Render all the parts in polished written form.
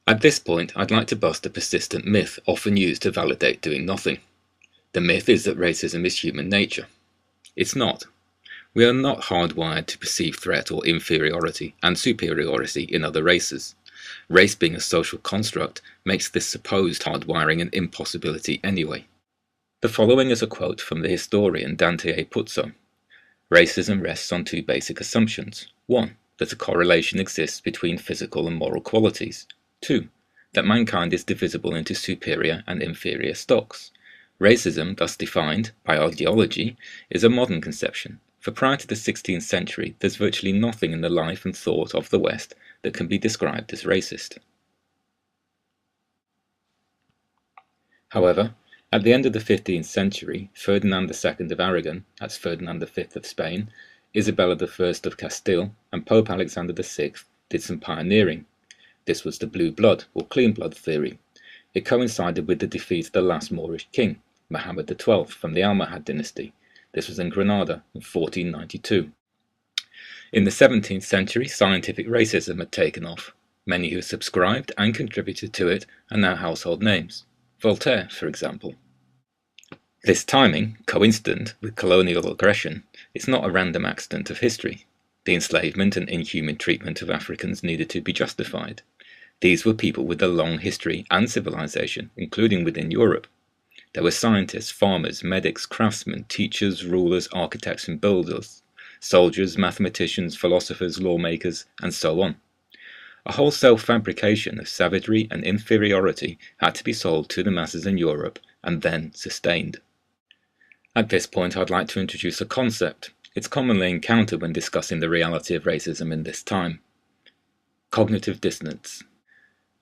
At this point, I'd like to bust a persistent myth often used to validate doing nothing. The myth is that racism is human nature. It's not. We are not hardwired to perceive threat or inferiority and superiority in other races. Race being a social construct makes this supposed hardwiring an impossibility anyway. The following is a quote from the historian Dante A. Puzzo. Racism rests on two basic assumptions. 1. That a correlation exists between physical and moral qualities. 2. That mankind is divisible into superior and inferior stocks. Racism, thus defined by ideology, is a modern conception, for prior to the 16th century there's virtually nothing in the life and thought of the West that can be described as racist. However, at the end of the 15th century, Ferdinand II of Aragon, that's Ferdinand V of Spain, Isabella I of Castile, and Pope Alexander VI did some pioneering. This was the blue blood, or clean blood theory. It coincided with the defeat of the last Moorish king, Muhammad XII from the Almohad dynasty. This was in Granada in 1492. In the 17th century, scientific racism had taken off. Many who subscribed and contributed to it are now household names. Voltaire, for example. This timing, coincident with colonial aggression, is not a random accident of history. The enslavement and inhuman treatment of Africans needed to be justified. These were people with a long history and civilization, including within Europe. There were scientists, farmers, medics, craftsmen, teachers, rulers, architects and builders, soldiers, mathematicians, philosophers, lawmakers, and so on. A wholesale fabrication of savagery and inferiority had to be sold to the masses in Europe and then sustained. At this point, I'd like to introduce a concept. It's commonly encountered when discussing the reality of racism in this time. Cognitive dissonance.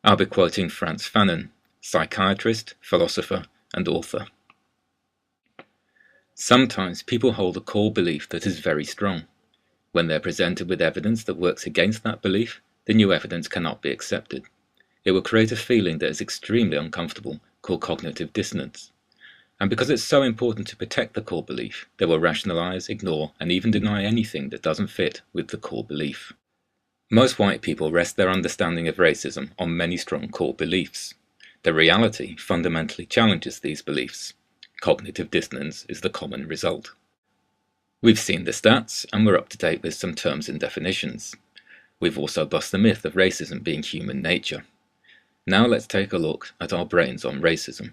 I'll be quoting Frantz Fanon, psychiatrist, philosopher, and author. Sometimes people hold a core belief that is very strong. When they're presented with evidence that works against that belief, the new evidence cannot be accepted. It will create a feeling that is extremely uncomfortable, called cognitive dissonance. And because it's so important to protect the core belief, they will rationalize, ignore, and even deny anything that doesn't fit with the core belief. Most white people rest their understanding of racism on many strong core beliefs. The reality fundamentally challenges these beliefs. Cognitive dissonance is the common result. We've seen the stats, and we're up to date with some terms and definitions. We've also bust the myth of racism being human nature. Now let's take a look at our brains on racism.